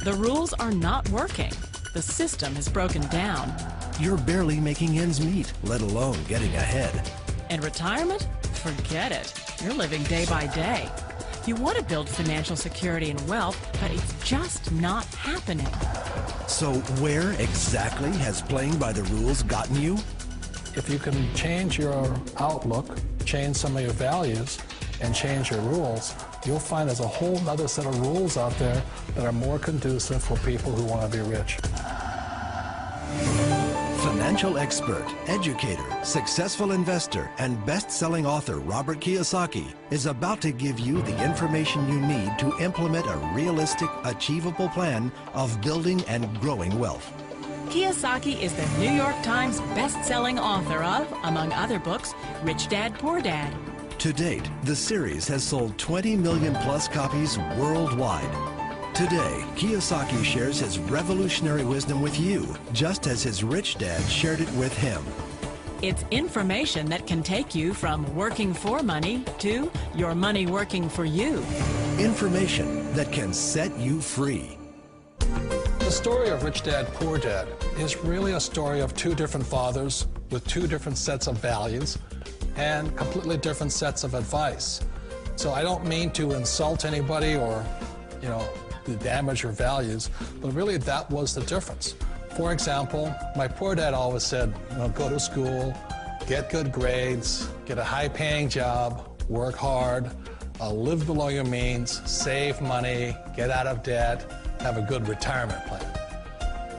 The rules are not working. The system is broken down. You're barely making ends meet, let alone getting ahead. And retirement? Forget it. You're living day by day. You want to build financial security and wealth, but it's just not happening. So where exactly has playing by the rules gotten you? If you can change your outlook, change some of your values, and change your rules, you'll find there's a whole other set of rules out there that are more conducive for people who want to be rich. Financial expert, educator, successful investor, and best-selling author Robert Kiyosaki is about to give you the information you need to implement a realistic, achievable plan of building and growing wealth. Kiyosaki is the New York Times best-selling author of, among other books, Rich Dad, Poor Dad. To date, the series has sold 20 million plus copies worldwide. Today, Kiyosaki shares his revolutionary wisdom with you, just as his rich dad shared it with him. It's information that can take you from working for money to your money working for you. Information that can set you free. The story of Rich Dad, Poor Dad is really a story of two different fathers with two different sets of values and completely different sets of advice. So I don't mean to insult anybody or, to damage your values, but really that was the difference. For example, my poor dad always said, go to school, get good grades, get a high-paying job, work hard, live below your means, save money, get out of debt, have a good retirement plan.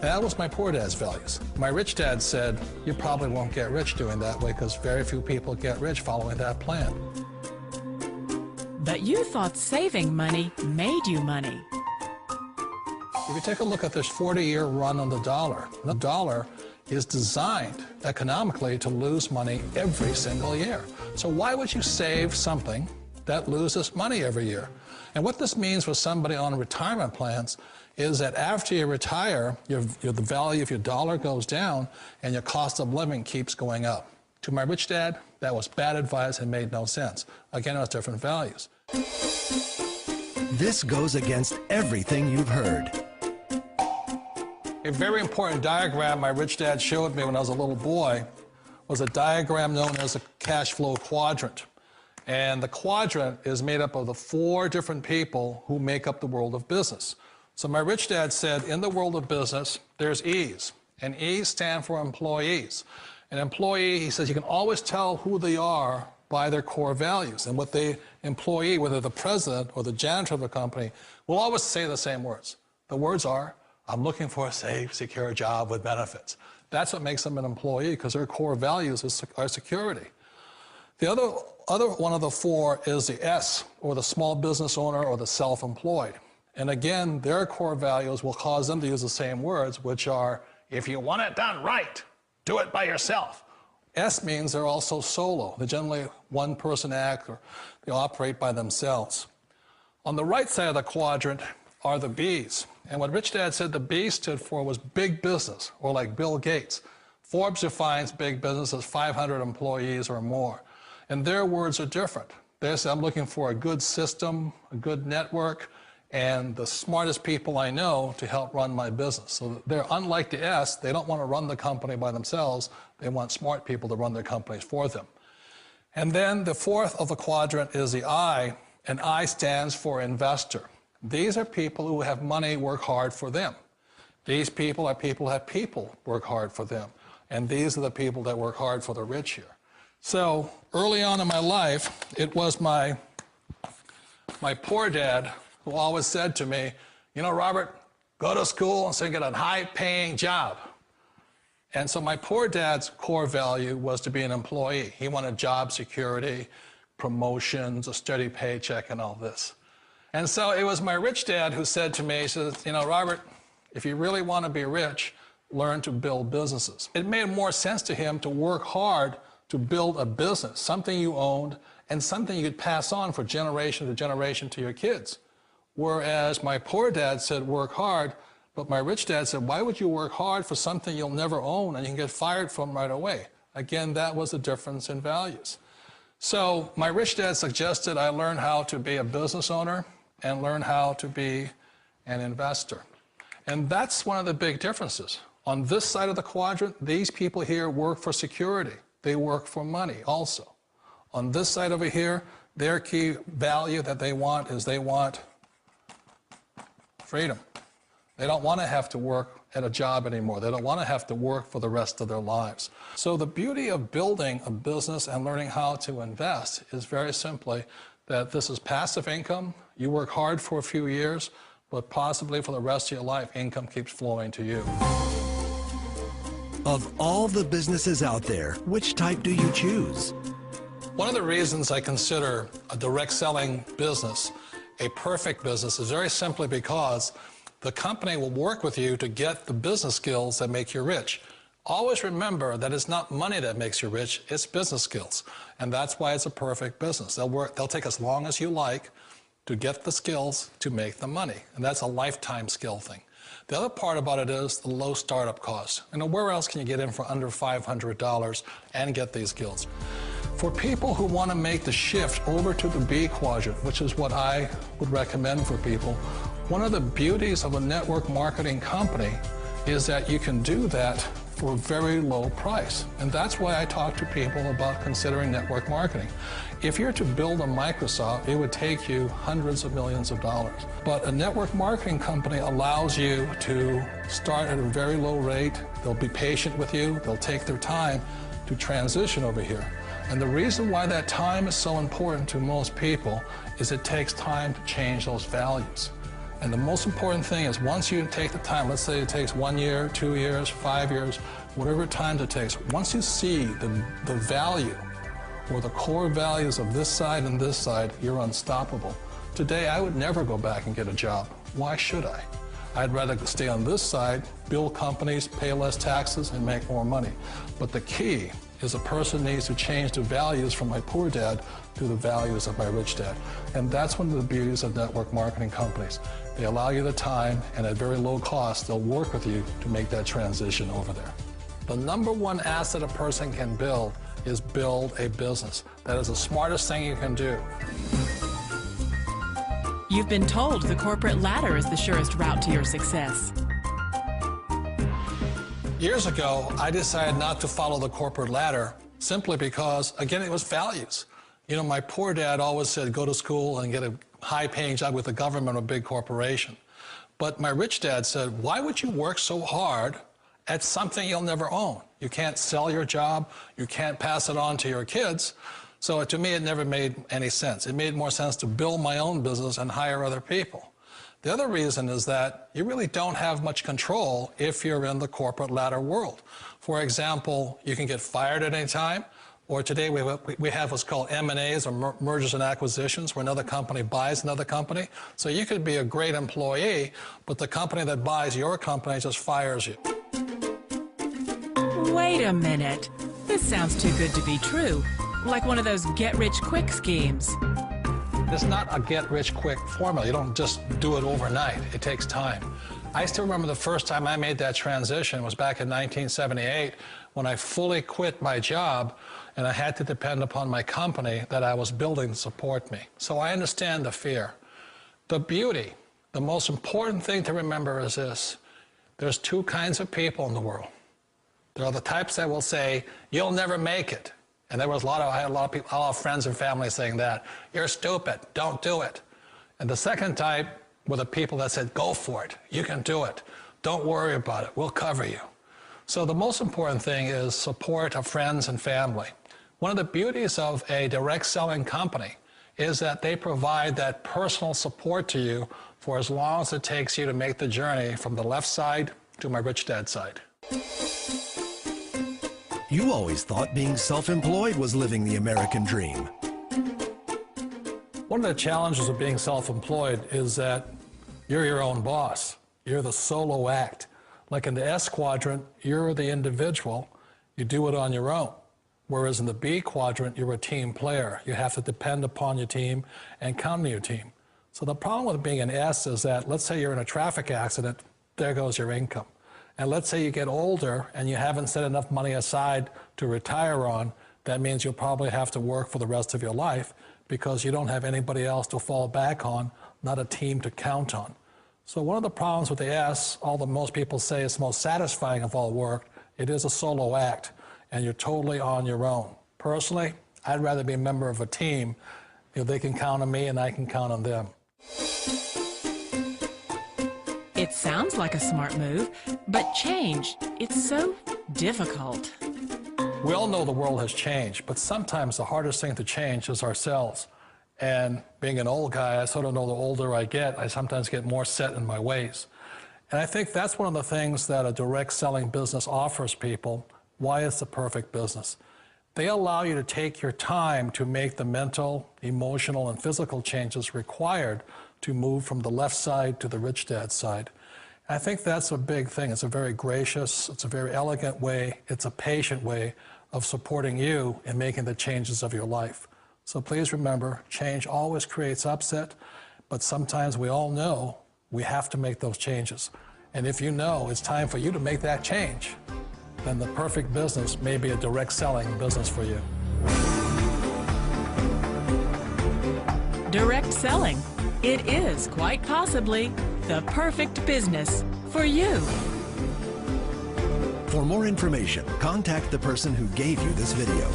That was my poor dad's values. My rich dad said, you probably won't get rich doing that way because very few people get rich following that plan. But you thought saving money made you money. If you take a look at this 40-year run on the dollar is designed economically to lose money every single year. So why would you save something that loses money every year? And what this means for somebody on retirement plans is that after you retire, the value of your dollar goes down and your cost of living keeps going up. To my rich dad, that was bad advice and made no sense. Again, it was different values. This goes against everything you've heard. A very important diagram my rich dad showed me when I was a little boy was a diagram known as a cash flow quadrant. And the quadrant is made up of the 4 different people who make up the world of business. So my rich dad said, in the world of business, there's E's, and E's stand for employees. An employee, he says, you can always tell who they are by their core values. And what the employee, whether the president or the janitor of the company, will always say the same words. The words are, I'm looking for a safe, secure job with benefits. That's what makes them an employee, because their core values are security. The other one of the 4 is the S, or the small business owner or the self-employed. And again, their core values will cause them to use the same words, which are, if you want it done right, do it by yourself. S means they're also solo. They're generally one-person act, or they operate by themselves. On the right side of the quadrant are the B's. And what Rich Dad said the B stood for was big business, or like Bill Gates. Forbes defines big business as 500 employees or more. And their words are different. They say, I'm looking for a good system, a good network, and the smartest people I know to help run my business. So they're unlike the S. They don't want to run the company by themselves. They want smart people to run their companies for them. And then the 4th of the quadrant is the I, and I stands for investor. These are people who have money work hard for them. These people are people who have people work hard for them. And these are the people that work hard for the rich here. So early on in my life, it was my poor dad who always said to me, Robert, go to school and so you get a high-paying job. And so my poor dad's core value was to be an employee. He wanted job security, promotions, a steady paycheck, and all this. And so it was my rich dad who said to me, he says, Robert, if you really want to be rich, learn to build businesses. It made more sense to him to work hard to build a business, something you owned and something you could pass on for generation to generation to your kids. Whereas my poor dad said work hard, but my rich dad said, why would you work hard for something you'll never own and you can get fired from right away? Again, that was the difference in values. So my rich dad suggested I learn how to be a business owner and learn how to be an investor. And that's one of the big differences. On this side of the quadrant, these people here work for security. They work for money also. On this side over here, their key value that they want is they want freedom. They don't want to have to work at a job anymore. They don't want to have to work for the rest of their lives. So the beauty of building a business and learning how to invest is very simply that this is passive income. You work hard for a few years, but possibly for the rest of your life, income keeps flowing to you. Of all the businesses out there, which type do you choose? One of the reasons I consider a direct selling business a perfect business is very simply because the company will work with you to get the business skills that make you rich. Always remember that it's not money that makes you rich, it's business skills. And that's why it's a perfect business. They'll take as long as you like to get the skills to make the money. And that's a lifetime skill thing. The other part about it is the low startup cost. Where else can you get in for under $500 and get these skills? For people who want to make the shift over to the B quadrant, which is what I would recommend for people, one of the beauties of a network marketing company is that you can do that for a very low price. And that's why I talk to people about considering network marketing. If you're to build a Microsoft, it would take you hundreds of millions of dollars. But a network marketing company allows you to start at a very low rate. They'll be patient with you. They'll take their time to transition over here. And the reason why that time is so important to most people is it takes time to change those values. And the most important thing is once you take the time, let's say it takes 1 year, 2 years, 5 years, whatever time it takes, once you see the value or the core values of this side and this side, you're unstoppable. Today, I would never go back and get a job. Why should I? I'd rather stay on this side, build companies, pay less taxes, and make more money. But the key is a person needs to change the values from my poor dad to the values of my rich dad. And that's one of the beauties of network marketing companies. They allow you the time, and at very low cost, they'll work with you to make that transition over there. The number one asset a person can build is build a business. That is the smartest thing you can do. You've been told the corporate ladder is the surest route to your success. Years ago, I decided not to follow the corporate ladder simply because, again, it was values. My poor dad always said, go to school and get a high-paying job with the government or a big corporation. But my rich dad said, why would you work so hard at something you'll never own? You can't sell your job. You can't pass it on to your kids. So to me, it never made any sense. It made more sense to build my own business and hire other people. The other reason is that you really don't have much control if you're in the corporate ladder world. For example, you can get fired at any time, or today we have what's called M&As, or mergers and acquisitions, where another company buys another company. So you could be a great employee, but the company that buys your company just fires you. Wait a minute. This sounds too good to be true. Like one of those get-rich-quick schemes. It's not a get-rich-quick formula. You don't just do it overnight. It takes time. I still remember the first time I made that transition was back in 1978 when I fully quit my job and I had to depend upon my company that I was building to support me. So I understand the fear. The beauty, the most important thing to remember is this. There's two kinds of people in the world. There are the types that will say, you'll never make it. And I had a lot of people, a lot of friends and family saying that. You're stupid, don't do it. And the second type were the people that said, go for it, you can do it. Don't worry about it, we'll cover you. So the most important thing is support of friends and family. One of the beauties of a direct selling company is that they provide that personal support to you for as long as it takes you to make the journey from the left side to my rich dad side. You always thought being self-employed was living the American dream. One of the challenges of being self-employed is that you're your own boss. You're the solo act. Like in the S quadrant, you're the individual. You do it on your own. Whereas in the B quadrant, you're a team player. You have to depend upon your team and count on your team. So the problem with being an S is that, let's say you're in a traffic accident, there goes your income. And let's say you get older and you haven't set enough money aside to retire on, that means you'll probably have to work for the rest of your life because you don't have anybody else to fall back on, not a team to count on. So one of the problems with the S, although most people say it's the most satisfying of all work, it is a solo act, and you're totally on your own. Personally, I'd rather be a member of a team. They can count on me and I can count on them. It sounds like a smart move, but change, it's so difficult. We all know the world has changed, but sometimes the hardest thing to change is ourselves. And being an old guy, I sort of know the older I get, I sometimes get more set in my ways. And I think that's one of the things that a direct selling business offers people, why it's the perfect business. They allow you to take your time to make the mental, emotional, and physical changes required to move from the left side to the rich dad side. I think that's a big thing. It's a very gracious, it's a very elegant way, it's a patient way of supporting you in making the changes of your life. So please remember, change always creates upset, but sometimes we all know we have to make those changes. And if you know it's time for you to make that change, then the perfect business may be a direct selling business for you. Direct selling. It is quite possibly the perfect business for you. For more information, contact the person who gave you this video.